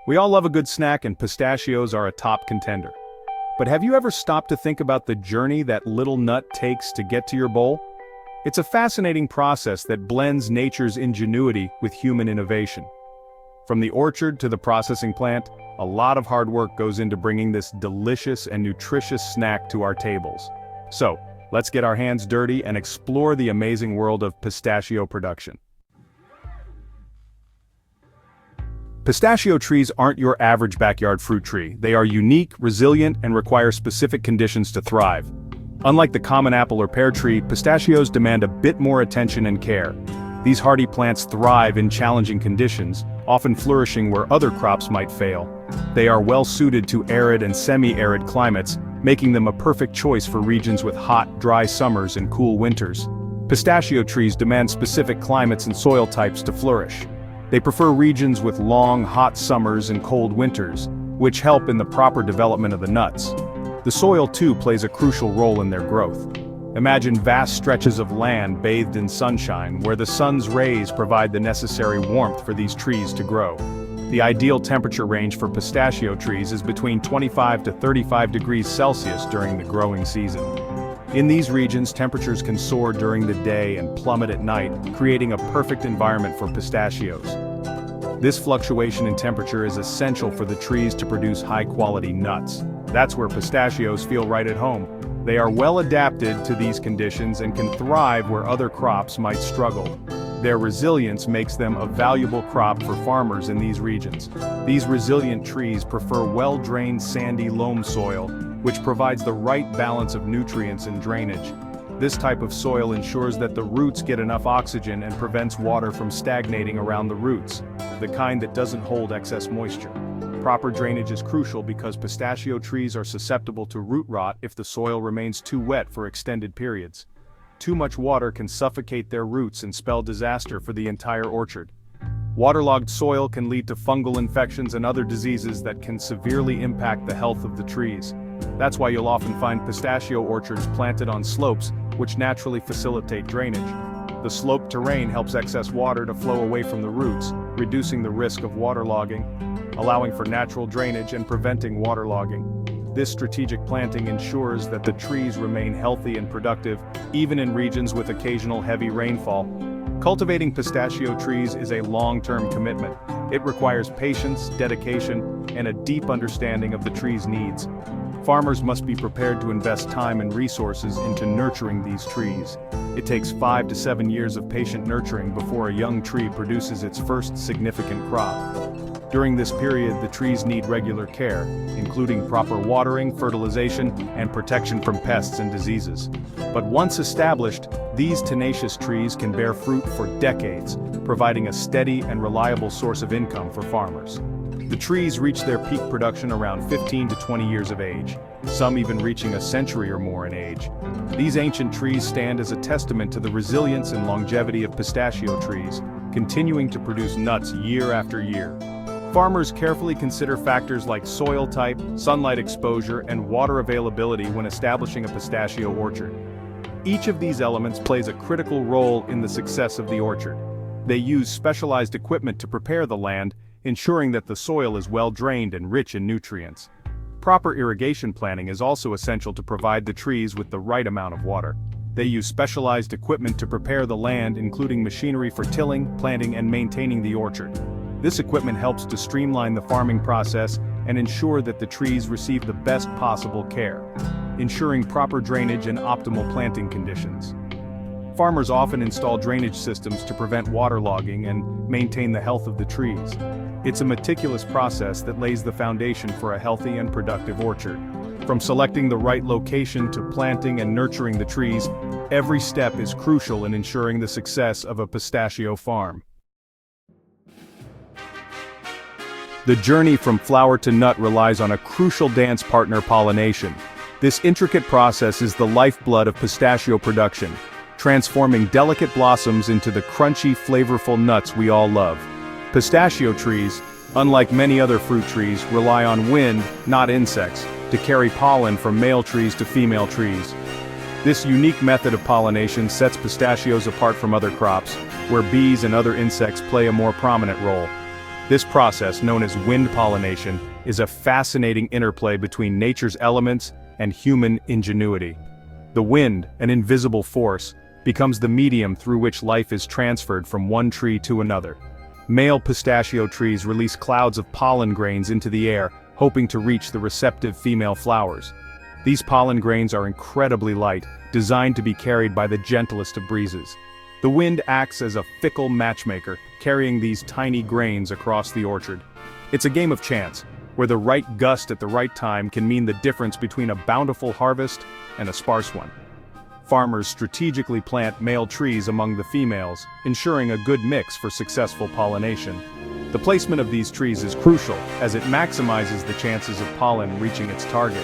We all love a good snack, and pistachios are a top contender. But have you ever stopped to think about the journey that little nut takes to get to your bowl? It's a fascinating process that blends nature's ingenuity with human innovation. From the orchard to the processing plant, a lot of hard work goes into bringing this delicious and nutritious snack to our tables. So, let's get our hands dirty and explore the amazing world of pistachio production. Pistachio trees aren't your average backyard fruit tree. They are unique, resilient, and require specific conditions to thrive. Unlike the common apple or pear tree, pistachios demand a bit more attention and care. These hardy plants thrive in challenging conditions, often flourishing where other crops might fail. They are well suited to arid and semi-arid climates, making them a perfect choice for regions with hot, dry summers and cool winters. Pistachio trees demand specific climates and soil types to flourish. They prefer regions with long, hot summers and cold winters, which help in the proper development of the nuts. The soil too plays a crucial role in their growth. Imagine vast stretches of land bathed in sunshine, where the sun's rays provide the necessary warmth for these trees to grow. The ideal temperature range for pistachio trees is between 25 to 35 degrees Celsius during the growing season. In these regions, temperatures can soar during the day and plummet at night, creating a perfect environment for pistachios. This fluctuation in temperature is essential for the trees to produce high-quality nuts. That's where pistachios feel right at home. They are well adapted to these conditions and can thrive where other crops might struggle. Their resilience makes them a valuable crop for farmers in these regions. These resilient trees prefer well-drained sandy loam soil, which provides the right balance of nutrients and drainage. This type of soil ensures that the roots get enough oxygen and prevents water from stagnating around the roots, the kind that doesn't hold excess moisture. Proper drainage is crucial because pistachio trees are susceptible to root rot if the soil remains too wet for extended periods. Too much water can suffocate their roots and spell disaster for the entire orchard. Waterlogged soil can lead to fungal infections and other diseases that can severely impact the health of the trees. That's why you'll often find pistachio orchards planted on slopes, which naturally facilitate drainage. The sloped terrain helps excess water to flow away from the roots, reducing the risk of waterlogging, allowing for natural drainage and preventing waterlogging. This strategic planting ensures that the trees remain healthy and productive, even in regions with occasional heavy rainfall. Cultivating pistachio trees is a long-term commitment. It requires patience, dedication, and a deep understanding of the tree's needs. Farmers must be prepared to invest time and resources into nurturing these trees. It takes 5 to 7 years of patient nurturing before a young tree produces its first significant crop. During this period, the trees need regular care, including proper watering, fertilization, and protection from pests and diseases. But once established, these tenacious trees can bear fruit for decades, providing a steady and reliable source of income for farmers. The trees reach their peak production around 15 to 20 years of age, some even reaching a century or more in age. These ancient trees stand as a testament to the resilience and longevity of pistachio trees, continuing to produce nuts year after year. Farmers carefully consider factors like soil type, sunlight exposure, and water availability when establishing a pistachio orchard. Each of these elements plays a critical role in the success of the orchard. They use specialized equipment to prepare the land, ensuring that the soil is well drained and rich in nutrients. Proper irrigation planning is also essential to provide the trees with the right amount of water. They use specialized equipment to prepare the land, including machinery for tilling, planting, and maintaining the orchard. This equipment helps to streamline the farming process and ensure that the trees receive the best possible care, ensuring proper drainage and optimal planting conditions. Farmers often install drainage systems to prevent waterlogging and maintain the health of the trees. It's a meticulous process that lays the foundation for a healthy and productive orchard. From selecting the right location to planting and nurturing the trees, every step is crucial in ensuring the success of a pistachio farm. The journey from flower to nut relies on a crucial dance partner: pollination. This intricate process is the lifeblood of pistachio production, transforming delicate blossoms into the crunchy, flavorful nuts we all love. Pistachio trees, unlike many other fruit trees, rely on wind, not insects, to carry pollen from male trees to female trees. This unique method of pollination sets pistachios apart from other crops, where bees and other insects play a more prominent role. This process, known as wind pollination, is a fascinating interplay between nature's elements and human ingenuity. The wind, an invisible force, becomes the medium through which life is transferred from one tree to another. Male pistachio trees release clouds of pollen grains into the air, hoping to reach the receptive female flowers. These pollen grains are incredibly light, designed to be carried by the gentlest of breezes. The wind acts as a fickle matchmaker, carrying these tiny grains across the orchard. It's a game of chance, where the right gust at the right time can mean the difference between a bountiful harvest and a sparse one. Farmers strategically plant male trees among the females, ensuring a good mix for successful pollination. The placement of these trees is crucial, as it maximizes the chances of pollen reaching its target.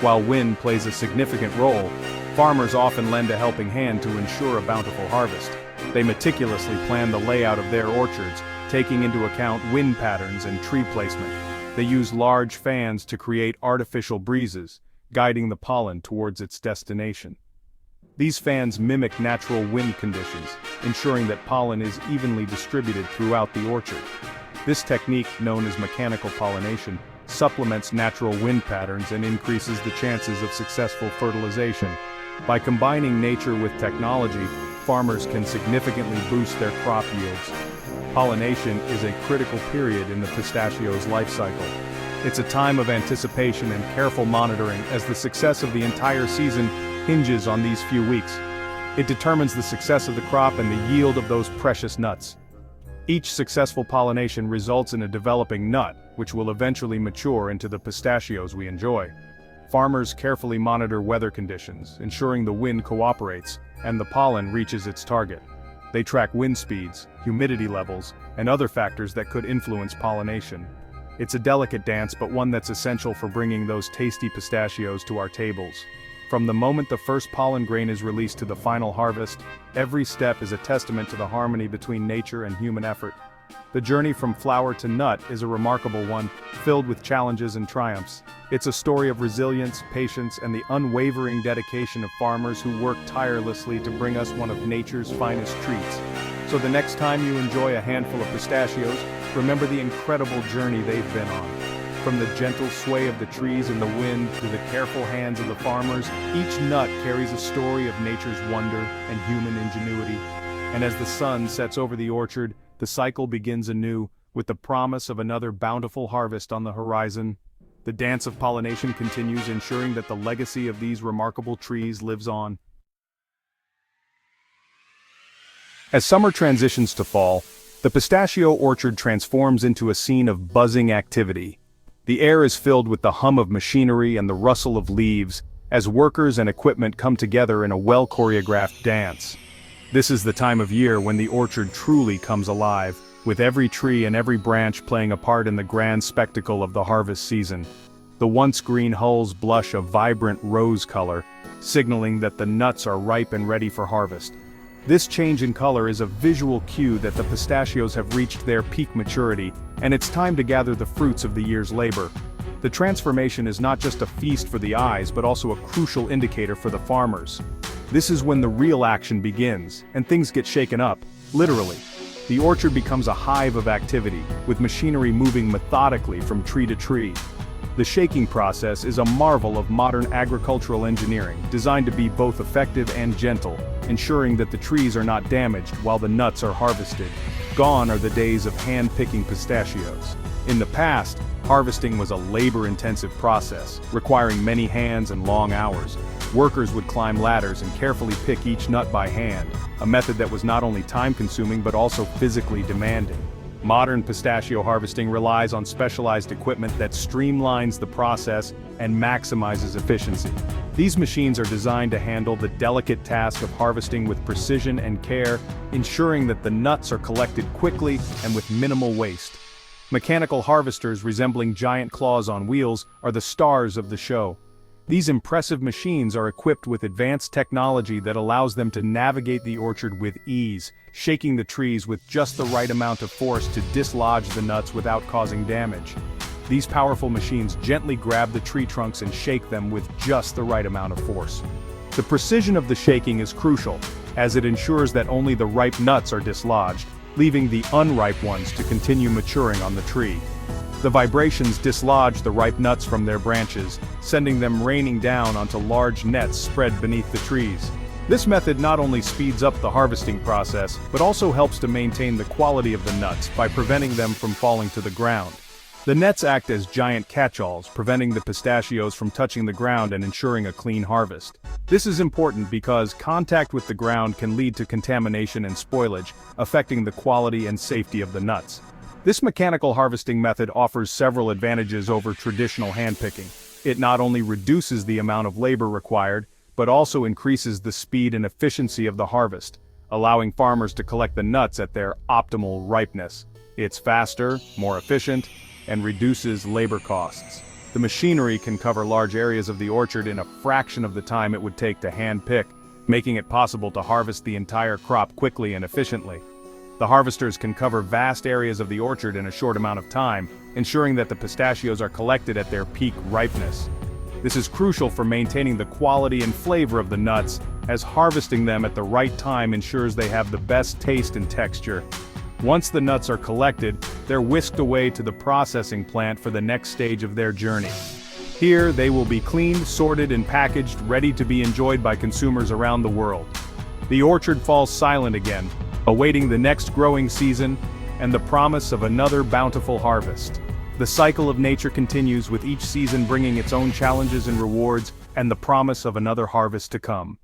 While wind plays a significant role, farmers often lend a helping hand to ensure a bountiful harvest. They meticulously plan the layout of their orchards, taking into account wind patterns and tree placement. They use large fans to create artificial breezes, guiding the pollen towards its destination. These fans mimic natural wind conditions, ensuring that pollen is evenly distributed throughout the orchard. This technique, known as mechanical pollination, supplements natural wind patterns and increases the chances of successful fertilization. By combining nature with technology, farmers can significantly boost their crop yields. Pollination is a critical period in the pistachio's life cycle. It's a time of anticipation and careful monitoring, as the success of the entire season hinges on these few weeks. It determines the success of the crop and the yield of those precious nuts. Each successful pollination results in a developing nut, which will eventually mature into the pistachios we enjoy. Farmers carefully monitor weather conditions, ensuring the wind cooperates and the pollen reaches its target. They track wind speeds, humidity levels, and other factors that could influence pollination. It's a delicate dance, but one that's essential for bringing those tasty pistachios to our tables. From the moment the first pollen grain is released to the final harvest, every step is a testament to the harmony between nature and human effort. The journey from flower to nut is a remarkable one, filled with challenges and triumphs. It's a story of resilience, patience, and the unwavering dedication of farmers who work tirelessly to bring us one of nature's finest treats. So the next time you enjoy a handful of pistachios, remember the incredible journey they've been on. From the gentle sway of the trees in the wind to the careful hands of the farmers, each nut carries a story of nature's wonder and human ingenuity. And as the sun sets over the orchard, the cycle begins anew, with the promise of another bountiful harvest on the horizon. The dance of pollination continues, ensuring that the legacy of these remarkable trees lives on. As summer transitions to fall, the pistachio orchard transforms into a scene of buzzing activity. The air is filled with the hum of machinery and the rustle of leaves, as workers and equipment come together in a well-choreographed dance. This is the time of year when the orchard truly comes alive, with every tree and every branch playing a part in the grand spectacle of the harvest season. The once green hulls blush a vibrant rose color, signaling that the nuts are ripe and ready for harvest. This change in color is a visual cue that the pistachios have reached their peak maturity, and it's time to gather the fruits of the year's labor. The transformation is not just a feast for the eyes, but also a crucial indicator for the farmers. This is when the real action begins, and things get shaken up, literally. The orchard becomes a hive of activity, with machinery moving methodically from tree to tree. The shaking process is a marvel of modern agricultural engineering, designed to be both effective and gentle, ensuring that the trees are not damaged while the nuts are harvested. Gone are the days of hand-picking pistachios. In the past, harvesting was a labor-intensive process, requiring many hands and long hours. Workers would climb ladders and carefully pick each nut by hand, a method that was not only time-consuming but also physically demanding. Modern pistachio harvesting relies on specialized equipment that streamlines the process and maximizes efficiency. These machines are designed to handle the delicate task of harvesting with precision and care, ensuring that the nuts are collected quickly and with minimal waste. Mechanical harvesters resembling giant claws on wheels are the stars of the show. These impressive machines are equipped with advanced technology that allows them to navigate the orchard with ease, shaking the trees with just the right amount of force to dislodge the nuts without causing damage. These powerful machines gently grab the tree trunks and shake them with just the right amount of force. The precision of the shaking is crucial, as it ensures that only the ripe nuts are dislodged, leaving the unripe ones to continue maturing on the tree. The vibrations dislodge the ripe nuts from their branches, sending them raining down onto large nets spread beneath the trees. This method not only speeds up the harvesting process, but also helps to maintain the quality of the nuts by preventing them from falling to the ground. The nets act as giant catch-alls, preventing the pistachios from touching the ground and ensuring a clean harvest. This is important because contact with the ground can lead to contamination and spoilage, affecting the quality and safety of the nuts. This mechanical harvesting method offers several advantages over traditional handpicking. It not only reduces the amount of labor required, but also increases the speed and efficiency of the harvest, allowing farmers to collect the nuts at their optimal ripeness. It's faster, more efficient, and reduces labor costs. The machinery can cover large areas of the orchard in a fraction of the time it would take to hand-pick, making it possible to harvest the entire crop quickly and efficiently. The harvesters can cover vast areas of the orchard in a short amount of time, ensuring that the pistachios are collected at their peak ripeness. This is crucial for maintaining the quality and flavor of the nuts, as harvesting them at the right time ensures they have the best taste and texture. Once the nuts are collected, they're whisked away to the processing plant for the next stage of their journey. Here, they will be cleaned, sorted, and packaged, ready to be enjoyed by consumers around the world. The orchard falls silent again, awaiting the next growing season and the promise of another bountiful harvest. The cycle of nature continues, with each season bringing its own challenges and rewards, and the promise of another harvest to come.